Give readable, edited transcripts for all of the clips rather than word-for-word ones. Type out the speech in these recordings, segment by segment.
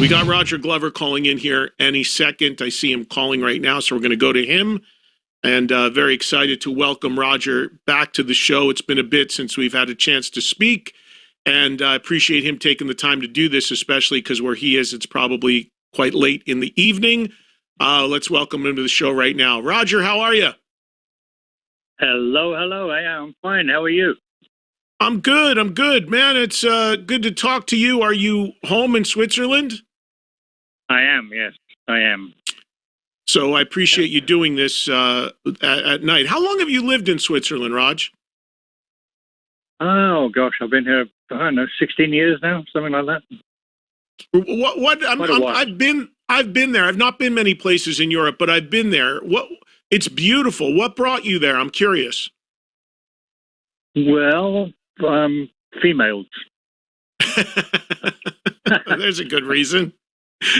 We got Roger Glover calling in here any second. I see him calling right now, so we're going to go to him. And very excited to welcome Roger back to the show. It's been a bit since we've had a chance to speak, and I appreciate him taking the time to do this, especially because where he is, it's probably quite late in the evening. Let's welcome him to the show right now. Roger, how are you? Hello. Hey, I'm fine. How are you? I'm good, man. It's good to talk to you. Are you home in Switzerland? I am, yes, I am. So I appreciate you doing this at night. How long have you lived in Switzerland, Raj? Oh, gosh, I've been here, I don't know, 16 years now, something like that. I've been there. I've not been many places in Europe, but I've been there. It's beautiful. What brought you there? I'm curious. Well, females. There's a good reason.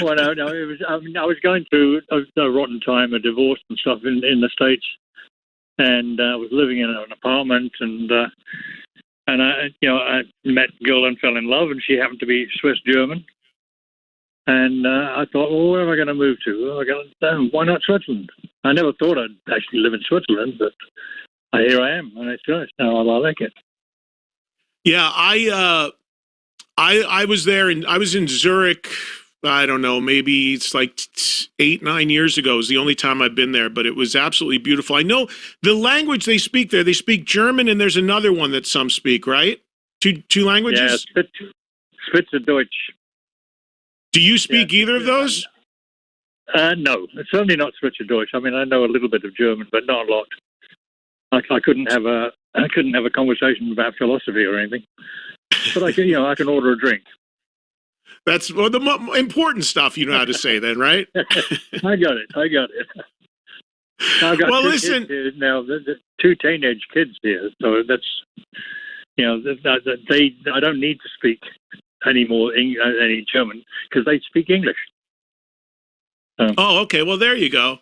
Well, no, it was. I was going through a rotten time, a divorce and stuff in the States, and I was living in an apartment, and I met a girl and fell in love, and she happened to be Swiss German, and I thought, well, where am I going to move to? Why not Switzerland? I never thought I'd actually live in Switzerland, but here I am, and it's nice. Now I like it. Yeah, I was there, and I was in Zurich. I don't know, maybe it's like 8-9 years ago is the only time I've been there, but it was absolutely beautiful. I know the language they speak there, they speak German, and there's another one that some speak, right? Two languages? Yeah, Schweizerdeutsch. Do you speak either of those? No, it's certainly not Schweizerdeutsch. I mean, I know a little bit of German, but not a lot. I couldn't have a conversation about philosophy or anything, but I can order a drink. That's the important stuff you know how to say then, right? I got it. I've got listen. Kids now, the two teenage kids here, so that's, I don't need to speak any German because they speak English. Oh, okay. Well, there you go.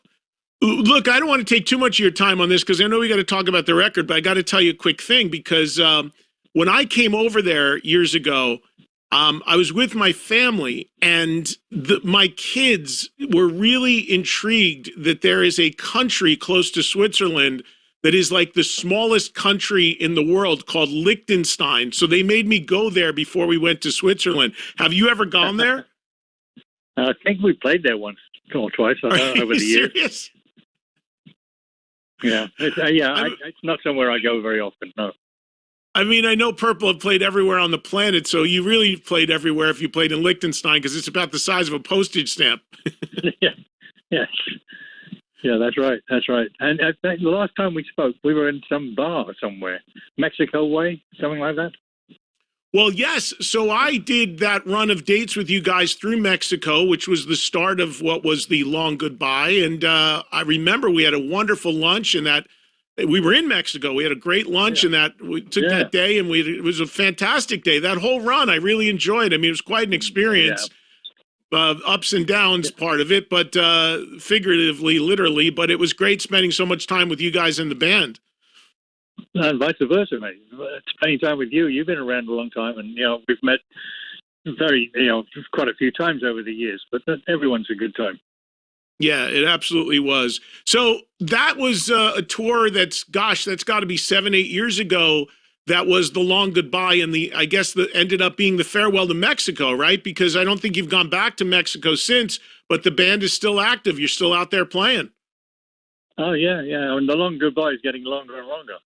Look, I don't want to take too much of your time on this because I know we got to talk about the record, but I got to tell you a quick thing because when I came over there years ago, I was with my family, and my kids were really intrigued that there is a country close to Switzerland that is like the smallest country in the world called Liechtenstein. So they made me go there before we went to Switzerland. Have you ever gone there? I think we played there once or twice over the years. Serious? Yeah, it's not somewhere I go very often, no. I mean, I know Purple have played everywhere on the planet, so you really played everywhere if you played in Liechtenstein because it's about the size of a postage stamp. Yeah, that's right. And the last time we spoke, we were in some bar somewhere, Mexico way, something like that. Well, yes. So I did that run of dates with you guys through Mexico, which was the start of what was the long goodbye. And I remember we had a wonderful lunch, and that we were in Mexico. We had a great lunch, and that we took that day, and it was a fantastic day. That whole run, I really enjoyed. I mean, it was quite an experience. Ups and downs, part of it, but figuratively, literally. But it was great spending so much time with you guys in the band. And vice versa, mate. Spending time with you. You've been around a long time, and we've met quite a few times over the years. But everyone's a good time. Yeah, it absolutely was. So that was a tour that's got to be 7-8 years ago. That was the long goodbye, and I guess that ended up being the farewell to Mexico, right? Because I don't think you've gone back to Mexico since, but the band is still active. You're still out there playing. Oh, yeah. And the long goodbye is getting longer and longer.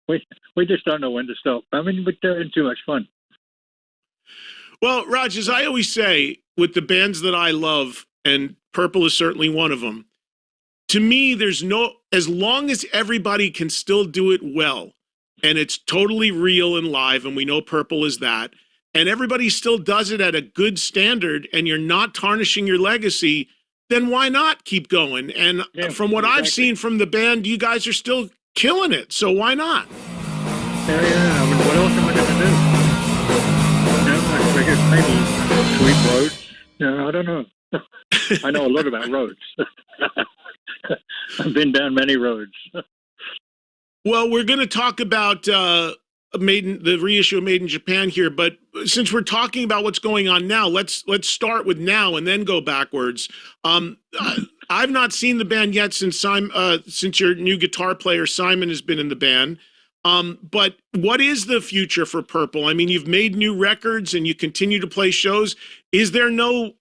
we just don't know when to stop. I mean, we're having too much fun. Well, Raj, as I always say, with the bands that I love, and Purple is certainly one of them, to me, as long as everybody can still do it well, and it's totally real and live, and we know Purple is that, and everybody still does it at a good standard, and you're not tarnishing your legacy, then why not keep going? And from what I've seen from the band, you guys are still killing it, so why not? Yeah. I mean, what else am I going to do? I guess maybe sweep roads. I don't know. I know a lot about roads. I've been down many roads. Well, we're going to talk about the reissue of Made in Japan here, but since we're talking about what's going on now, let's start with now and then go backwards. I've not seen the band yet since your new guitar player Simon has been in the band. But what is the future for Purple? I mean, you've made new records and you continue to play shows. Is there no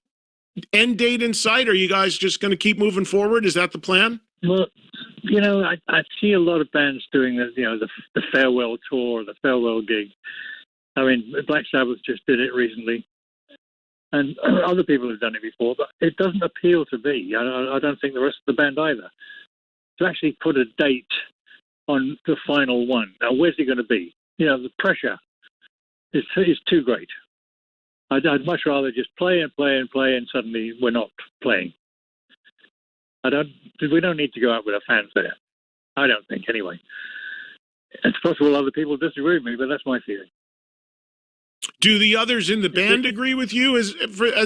end date in sight? Are you guys just going to keep moving forward? Is that the plan? Well, you know, I see a lot of bands doing the farewell tour, the farewell gig. I mean, Black Sabbath just did it recently, and other people have done it before, but it doesn't appeal to me. I don't think the rest of the band either. To actually put a date on the final one. Now, where's it going to be? You know, the pressure is too great. I'd much rather just play and play and play, and suddenly we're not playing. We don't need to go out with a fanfare. I don't think, anyway. It's possible other people disagree with me, but that's my feeling. Do the others in the band agree with you as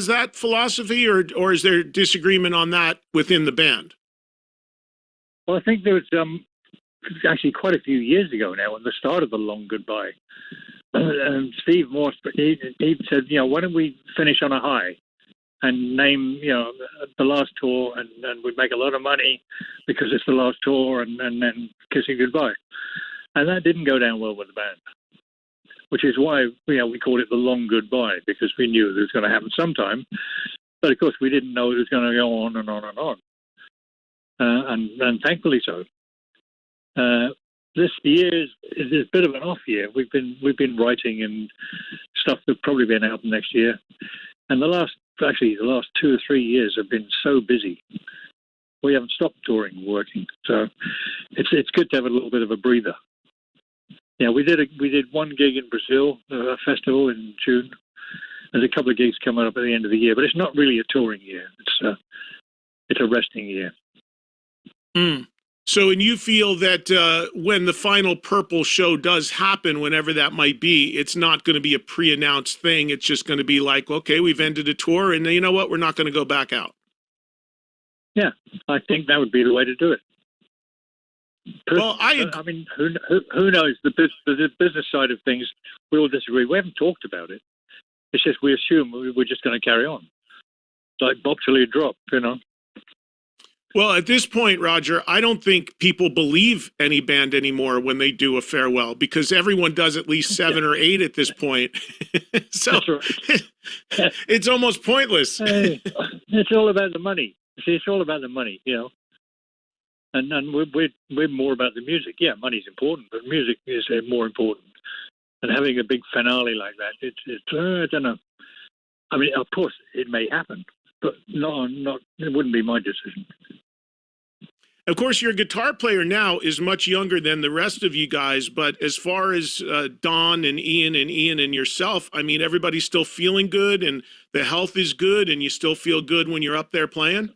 that philosophy, or is there disagreement on that within the band? Well, I think there was actually quite a few years ago now, at the start of the long goodbye, Steve Morse, he said, you know, why don't we finish on a high and name, you know, the last tour, and we'd make a lot of money because it's the last tour, and then kissing goodbye. And that didn't go down well with the band, which is why, you know, we called it the long goodbye, because we knew it was going to happen sometime. But of course, we didn't know it was going to go on and on and on. And thankfully so. This year is a bit of an off year. We've been writing and stuff that'll probably be an album next year. And the last 2 or 3 years have been so busy. We haven't stopped touring and working. So it's good to have a little bit of a breather. Yeah, we did one gig in Brazil, a festival in June. There's a couple of gigs coming up at the end of the year, but it's not really a touring year. It's a resting year. Mm. So, and you feel that when the final Purple show does happen, whenever that might be, it's not going to be a pre-announced thing. It's just going to be like, okay, we've ended a tour, and you know what? We're not going to go back out. Yeah, I think that would be the way to do it. Well, I mean, who knows? The business side of things, we all disagree. We haven't talked about it. It's just we assume we're just going to carry on. It's like Bob till you drop, you know. Well, at this point, Roger, I don't think people believe any band anymore when they do a farewell, because everyone does at least 7 or 8 at this point. So right. It's almost pointless. It's all about the money. See, it's all about the money, you know. And we're more about the music. Yeah, money's important, but music is more important. And having a big finale like that, it's I don't know. I mean, of course, it may happen, but not. It wouldn't be my decision. Of course, your guitar player now is much younger than the rest of you guys, but as far as Don and Ian and yourself, I mean, everybody's still feeling good, and the health is good, and you still feel good when you're up there playing?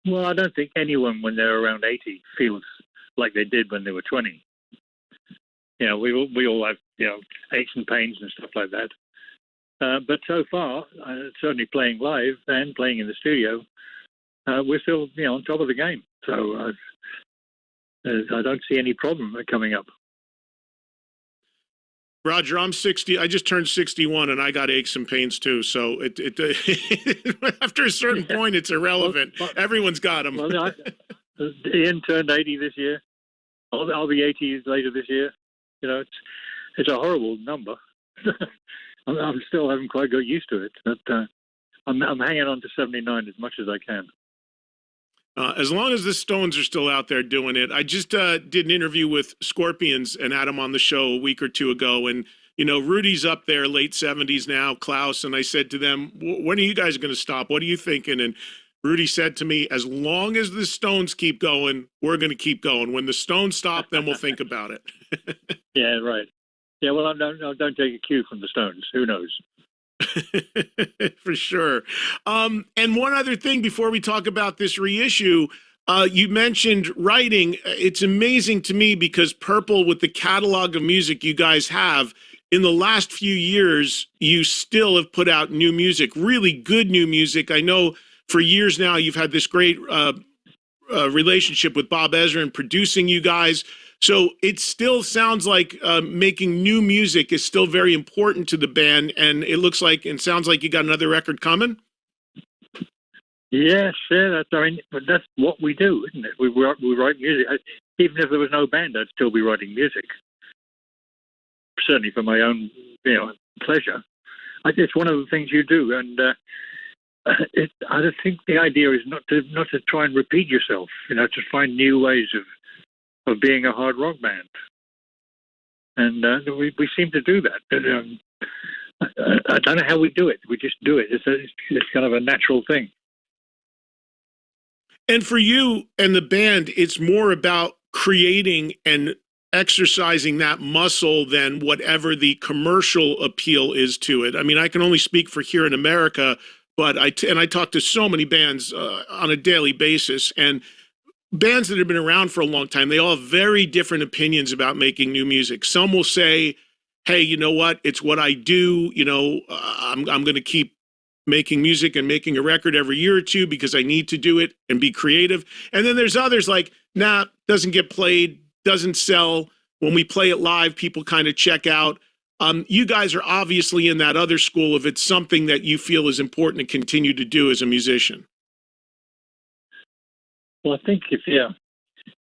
Well, I don't think anyone, when they're around 80, feels like they did when they were 20. You know, we all have, you know, aches and pains and stuff like that. But so far, certainly playing live and playing in the studio, we're still, you know, on top of the game. So I don't see any problem coming up. Roger, I'm 60. I just turned 61, and I got aches and pains too. So after a certain point, it's irrelevant. Well, everyone's got them. Well, Ian turned 80 this year. I'll be 80 later this year. You know, it's a horrible number. I'm still haven't quite got used to it, but I'm hanging on to 79 as much as I can. As long as the Stones are still out there doing it. I just did an interview with Scorpions and had him on the show a week or two ago. And, you know, Rudy's up there, late 70s now, Klaus. And I said to them, when are you guys going to stop? What are you thinking? And Rudy said to me, as long as the Stones keep going, we're going to keep going. When the Stones stop, then we'll think about it. Yeah, right. Yeah, well, I don't take a cue from the Stones. Who knows? For sure. And one other thing before we talk about this reissue, you mentioned writing. It's amazing to me because Purple, with the catalog of music you guys have, in the last few years, you still have put out new music, really good new music. I know for years now you've had this great relationship with Bob Ezrin producing you guys. So it still sounds like making new music is still very important to the band, and it looks like and sounds like you got another record coming. Yes, yeah, but that's what we do, isn't it? We write music. Even if there was no band, I'd still be writing music. Certainly for my own, pleasure. It's one of the things you do, and I think the idea is not to try and repeat yourself. To find new ways of being a hard rock band, and we seem to do that. I don't know how we do it. We just do it. It's kind of a natural thing. And for you and the band, it's more about creating and exercising that muscle than whatever the commercial appeal is to it. I mean, I can only speak for here in America, but I talk to so many bands on a daily basis, and bands that have been around for a long time, they all have very different opinions about making new music. Some will say, hey, you know what? It's what I do. I'm going to keep making music and making a record every year or two because I need to do it and be creative. And then there's others like, nah, doesn't get played, doesn't sell. When we play it live, people kind of check out. You guys are obviously in that other school if it's something that you feel is important to continue to do as a musician. Well, I think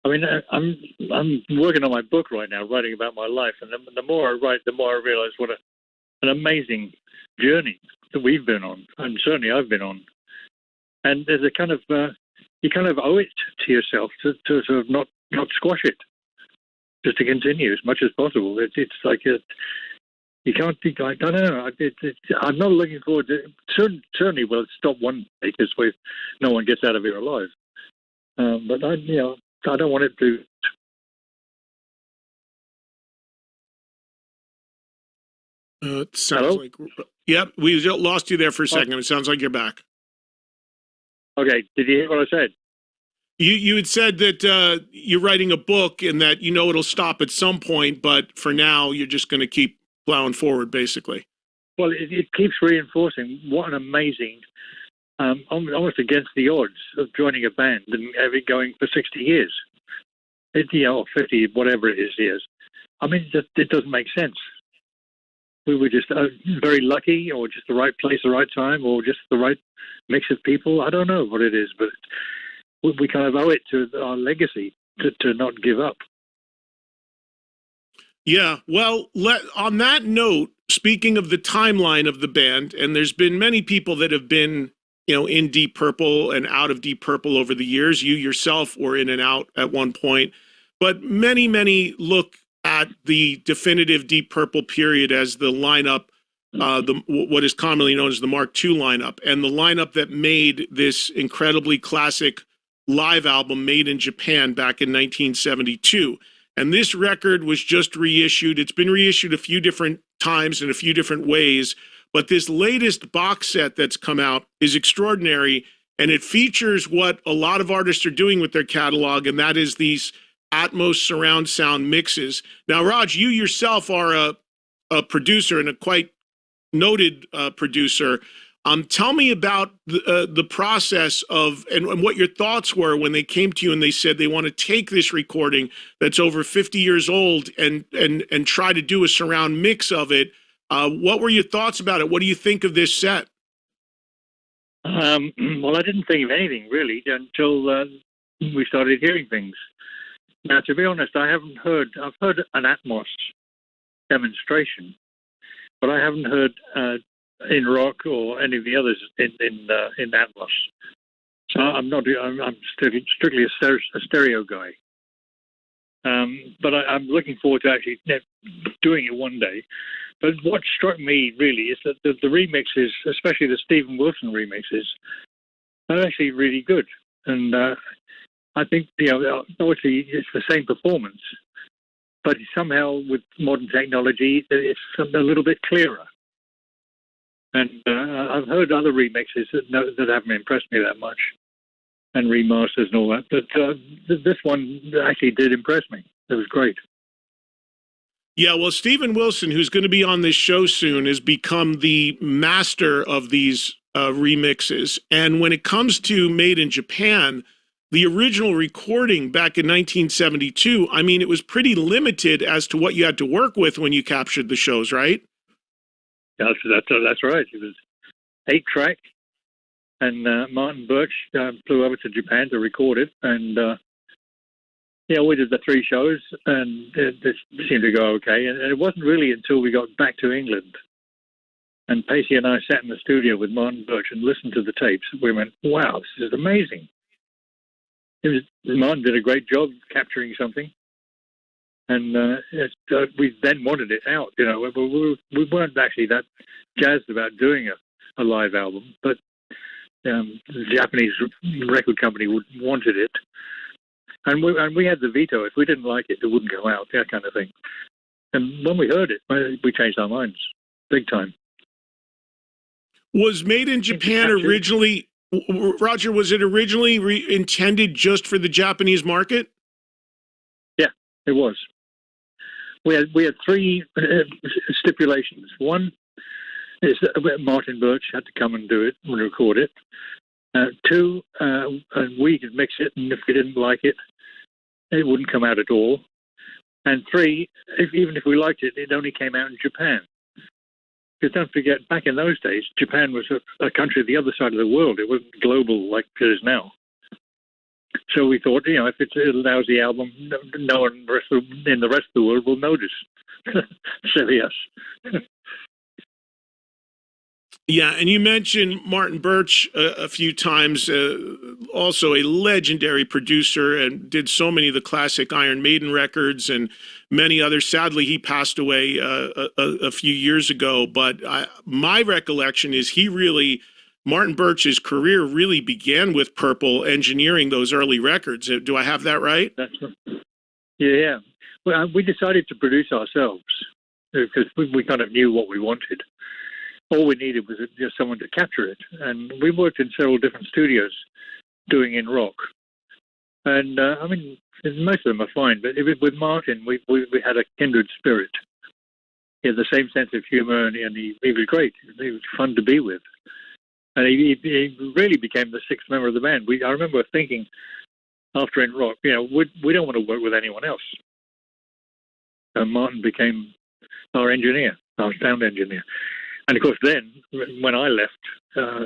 I'm working on my book right now, writing about my life, and the more I write, the more I realize what an amazing journey that we've been on, and certainly I've been on. And there's a kind of you kind of owe it to yourself to sort of not squash it, just to continue as much as possible. It's like you can't think like I don't know. I'm not looking forward to. Certainly, will stop one day because no one gets out of here alive. But I don't want it to. It sounds like. Yep, we lost you there for a second. It sounds like you're back. Okay, did you hear what I said? You had said that you're writing a book and that it'll stop at some point, but for now you're just going to keep plowing forward, basically. Well, it keeps reinforcing what an amazing, almost against the odds of joining a band and having going for 60 years, or 50, whatever it is years. I mean, it doesn't make sense. We were just very lucky, or just the right place, the right time, or just the right mix of people. I don't know what it is, but we kind of owe it to our legacy to not give up. Yeah, well, on that note, speaking of the timeline of the band, and there's been many people that have been, in Deep Purple and out of Deep Purple over the years. You yourself were in and out at one point, but many look at the definitive Deep Purple period as the lineup, what is commonly known as the Mark II lineup, and the lineup that made this incredibly classic live album Made in Japan back in 1972. And this record was just reissued. It's been reissued a few different times in a few different ways, but this latest box set that's come out is extraordinary, and it features what a lot of artists are doing with their catalog, and that is these Atmos surround sound mixes. Now, Raj, you yourself are a producer and a quite noted producer. Tell me about the process of and what your thoughts were when they came to you and they said they want to take this recording that's over 50 years old and try to do a surround mix of it. What were your thoughts about it? What do you think of this set? Well, I didn't think of anything really until we started hearing things. Now, to be honest, I've heard an Atmos demonstration, but I haven't heard in rock or any of the others in Atmos. So I'm strictly a stereo guy. But I'm looking forward to actually doing it one day. But what struck me really is that the remixes, especially the Steven Wilson remixes, are actually really good. And I think, obviously it's the same performance, but somehow with modern technology, it's a little bit clearer. And I've heard other remixes that haven't impressed me that much, and remasters and all that. But this one actually did impress me. It was great. Yeah, well, Steven Wilson, who's going to be on this show soon, has become the master of these remixes. And when it comes to Made in Japan, the original recording back in 1972, I mean, it was pretty limited as to what you had to work with when you captured the shows, right? That's right. It was 8-track, and Martin Birch flew over to Japan to record it, and we did the 3 shows, and it seemed to go okay. And it wasn't really until we got back to England, and Pacey and I sat in the studio with Martin Birch and listened to the tapes. We went, "Wow, this is amazing." Martin did a great job capturing something, and we then wanted it out. We weren't actually that jazzed about doing a live album, but the Japanese record company wanted it, and we had the veto. If we didn't like it, it wouldn't go out, that kind of thing. And when we heard it, we changed our minds big time. Was Made in Japan originally, Roger, was it originally intended just for the Japanese market? Yeah, it was. We had 3 stipulations. One is that Martin Birch had to come and do it and record it. 2, we could mix it, and if we didn't like it, it wouldn't come out at all. And 3, even if we liked it, it only came out in Japan. Because don't forget, back in those days, Japan was a country the other side of the world. It wasn't global like it is now. So we thought, if it's a lousy album, no one in the rest of the world will notice. Silly us. Yeah, and you mentioned Martin Birch a few times, also a legendary producer, and did so many of the classic Iron Maiden records and many others. Sadly, he passed away a few years ago, but my recollection is Martin Birch's career really began with Purple engineering those early records. Do I have that right? That's right. Yeah. Well, we decided to produce ourselves because we kind of knew what we wanted. All we needed was just someone to capture it. And we worked in several different studios doing in rock. And, most of them are fine, but with Martin, we had a kindred spirit. He had the same sense of humor, and he was great. He was fun to be with. And he really became the 6th member of the band. I remember thinking after in rock, we don't want to work with anyone else. And Martin became our engineer, our sound engineer. And of course, then when I left,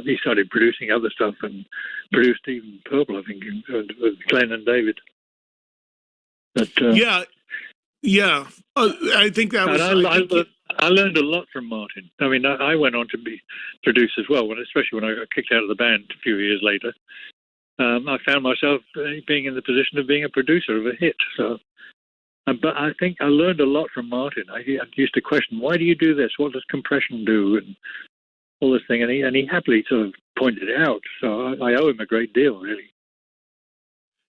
he started producing other stuff and produced even Purple, I think, with Glenn and David. But, yeah. I think that was. I learned a lot from Martin. I mean, I went on to be produced as well, especially when I got kicked out of the band a few years later. I found myself being in the position of being a producer of a hit. So. But I think I learned a lot from Martin. I used to question, why do you do this? What does compression do? And all this thing. And he happily sort of pointed it out. So I owe him a great deal, really.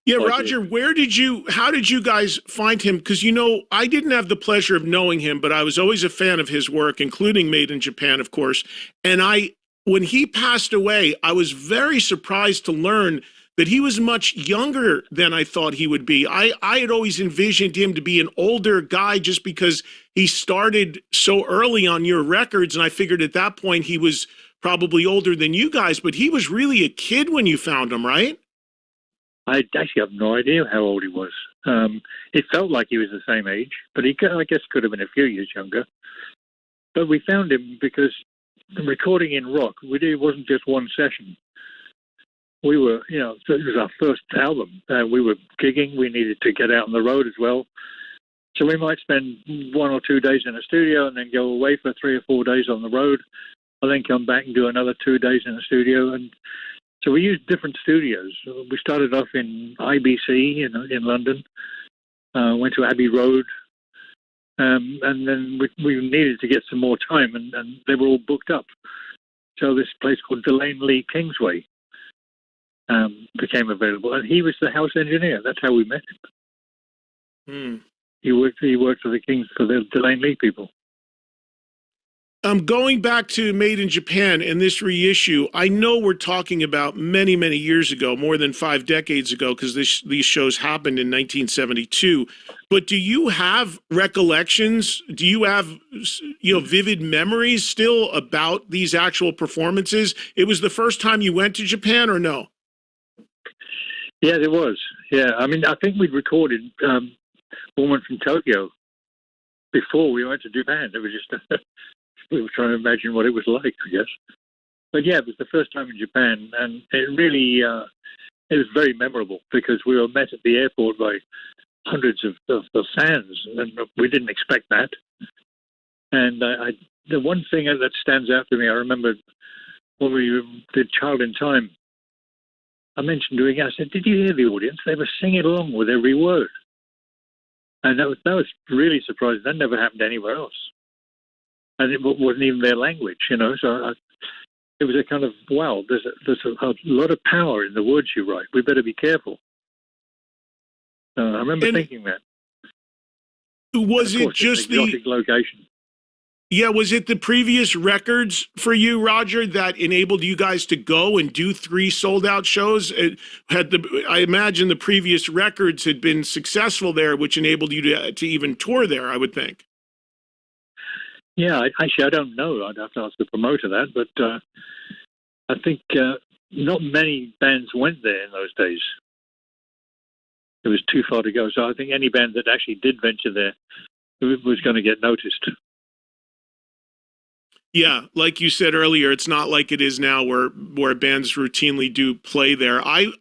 Yeah, Roger, how did you guys find him? Because, I didn't have the pleasure of knowing him, but I was always a fan of his work, including Made in Japan, of course. And when he passed away, I was very surprised to learn that he was much younger than I thought he would be. I had always envisioned him to be an older guy just because he started so early on your records, and I figured at that point he was probably older than you guys, but he was really a kid when you found him, right? I actually have no idea how old he was. It felt like he was the same age, but I guess could have been a few years younger. But we found him because the recording in rock, it wasn't just one session. We were, it was our first album. We were gigging. We needed to get out on the road as well. So we might spend 1 or 2 days in a studio and then go away for 3 or 4 days on the road, and then come back and do another 2 days in a studio. And so we used different studios. We started off in IBC in London, went to Abbey Road, and then we needed to get some more time, and they were all booked up. So this place called Delane Lee Kingsway became available, and he was the house engineer. That's how we met him. He worked for the Delane Lee people. Going back to Made in Japan and this reissue, I know we're talking about many, many years ago, more than 5 decades ago, because these shows happened in 1972. But do you have recollections? Do you have vivid memories still about these actual performances? It was the first time you went to Japan, or no? Yeah, there was. Yeah, I mean, I think we'd recorded Woman from Tokyo before we went to Japan. It was just we were trying to imagine what it was like, I guess. But yeah, it was the first time in Japan, and it really it was very memorable because we were met at the airport by hundreds of fans, and we didn't expect that. And the one thing that stands out to me, I remember when we did Child in Time, I mentioned doing it. I said, "Did you hear the audience? They were singing along with every word." And that was really surprising. That never happened anywhere else. And it wasn't even their language, you know. So it was a kind of, wow, there's a lot of power in the words you write. We better be careful. I remember thinking that. Was it just an exotic location? Yeah, was it the previous records for you, Roger, that enabled you guys to go and do 3 sold-out shows? I imagine the previous records had been successful there, which enabled you to even tour there, I would think. Yeah, actually, I don't know. I'd have to ask the promoter that, but I think not many bands went there in those days. It was too far to go. So I think any band that actually did venture there was going to get noticed. Yeah, like you said earlier, it's not like it is now where bands routinely do play there. I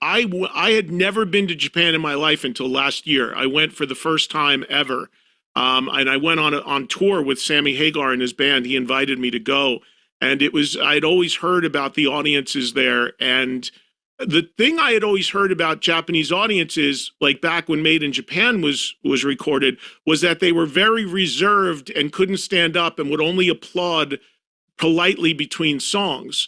had never been to Japan in my life until last year. I went for the first time ever, and I went on tour with Sammy Hagar and his band. He invited me to go, and I'd always heard about the audiences there, and the thing I had always heard about Japanese audiences, like back when Made in Japan was recorded, was that they were very reserved and couldn't stand up and would only applaud politely between songs.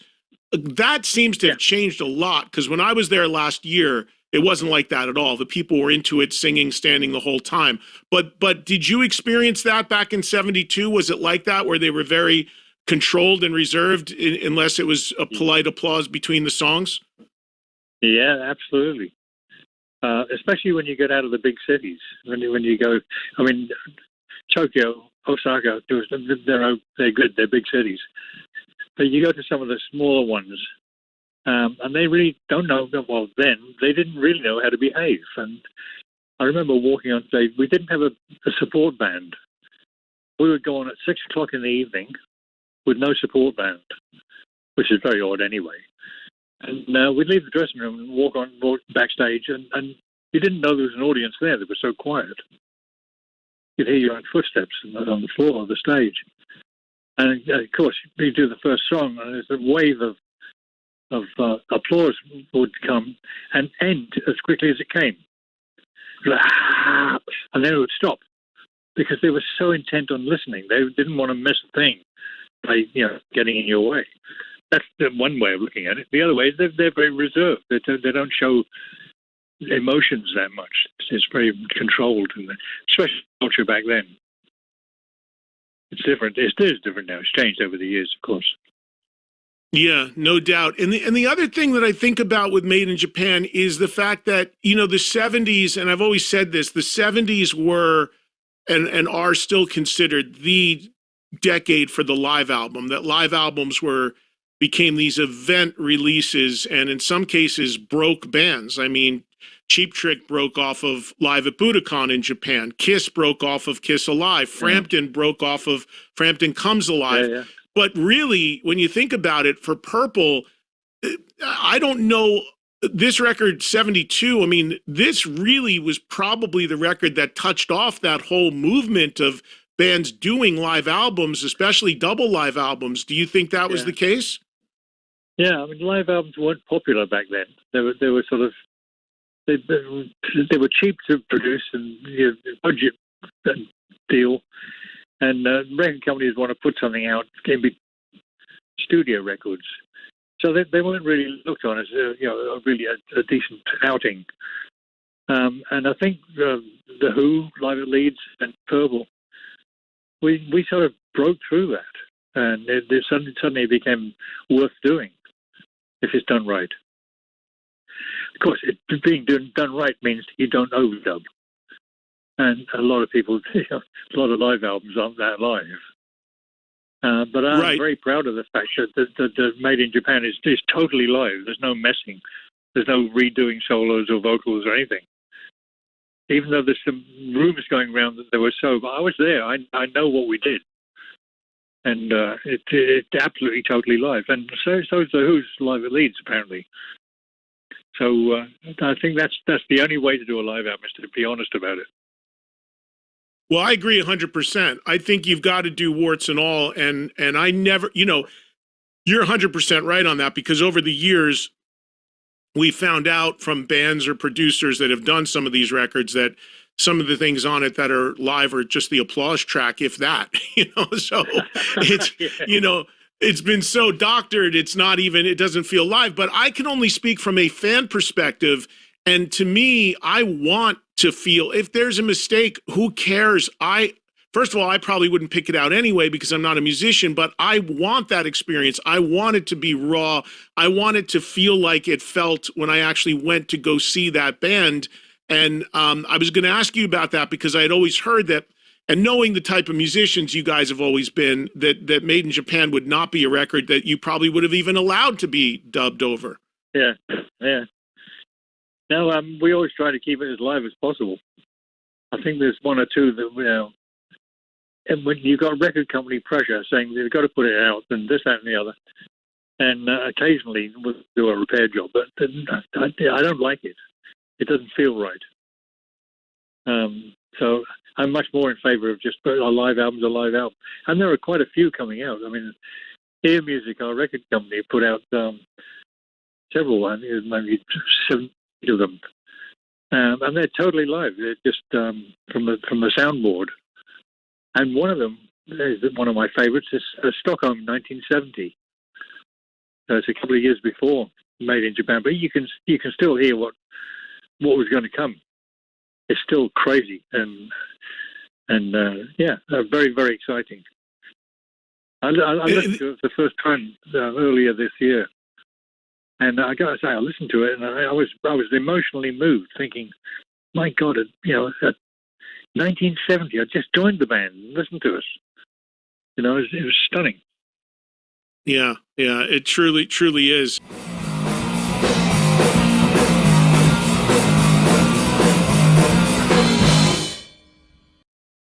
That seems to have changed a lot, because when I was there last year, it wasn't like that at all. The people were into it, singing, standing the whole time. But did you experience that back in '72? Was it like that, where they were very controlled and reserved, unless it was a polite applause between the songs? Yeah, absolutely. Especially when you get out of the big cities. When you go, I mean, Tokyo, Osaka, they're good. They're big cities. But you go to some of the smaller ones, and they really don't know. Well, then they didn't really know how to behave. And I remember walking on stage. We didn't have a support band. We would go on at 6:00 in the evening with no support band, which is very odd anyway. And we'd leave the dressing room and walk backstage, and you didn't know there was an audience there. They were so quiet. You'd hear your own footsteps on the floor of the stage. And of course, you do the first song, and there's a wave of applause would come and end as quickly as it came. And then it would stop, because they were so intent on listening. They didn't want to miss a thing by getting in your way. That's the one way of looking at it. The other way is they're very reserved. They don't show emotions that much. It's very controlled, and especially culture back then. It's different. It is different now. It's changed over the years, of course. Yeah, no doubt. And the other thing that I think about with Made in Japan is the fact that, the 70s, and I've always said this, the 70s were and are still considered the decade for the live album, that live albums became these event releases, and in some cases broke bands. I mean, Cheap Trick broke off of Live at Budokan in Japan. Kiss broke off of Kiss Alive. Frampton broke off of Frampton Comes Alive. Yeah. But really, when you think about it, for Purple, I don't know, this record, 72, I mean, this really was probably the record that touched off that whole movement of bands doing live albums, especially double live albums. Do you think that was the case? Yeah, I mean, live albums weren't popular back then. They were sort of, they were cheap to produce, and budget deal. And record companies want to put something out, can be studio records. So they weren't really looked on as really a decent outing. And I think the Who, Live at Leeds, and Purple, we sort of broke through that, and it suddenly became worth doing if it's done right. Of course, being done right means you don't overdub. And a lot of people, a lot of live albums aren't that live. But I'm very proud of the fact that the Made in Japan is totally live. There's no messing. There's no redoing solos or vocals or anything. Even though there's some rumors going around that there were but I was there. I know what we did, and it's absolutely totally live. And so is the Who's live at Leeds apparently. So I think that's the only way to do a live album, is to be honest about it. Well, I agree 100%. I think you've got to do warts and all, and I never, you're 100% right on that, because over the years we found out from bands or producers that have done some of these records that some of the things on it that are live are just the applause track, if that, so it's, Yeah. It's been so doctored, it doesn't feel live. But I can only speak from a fan perspective. And to me, I want to feel, if there's a mistake, who cares? First of all, I probably wouldn't pick it out anyway because I'm not a musician, but I want that experience. I want it to be raw. I want it to feel like it felt when I actually went to go see that band. And I was going to ask you about that because I had always heard that, and knowing the type of musicians you guys have always been, that Made in Japan would not be a record that you probably would have even allowed to be dubbed over. Yeah. No, we always try to keep it as live as possible. I think there's one or two that, and when you've got record company pressure saying they've got to put it out and this, that, and the other, and occasionally we'll do a repair job, but I don't like it. It doesn't feel right. So I'm much more in favor of just a live album's a live album. And there are quite a few coming out. I mean, Ear Music, our record company, put out several, I think maybe 7 of them. And they're totally live. They're just from the soundboard. And one of them is one of my favorites. Is Stockholm, 1970. So it's a couple of years before Made in Japan, but you can still hear what was going to come. It's still crazy and very, very exciting. I listened to it for the first time earlier this year, and I got to say, I listened to it and I was emotionally moved, thinking, my God, at 1970, I just joined the band and listened to us. It was stunning. Yeah, it truly is.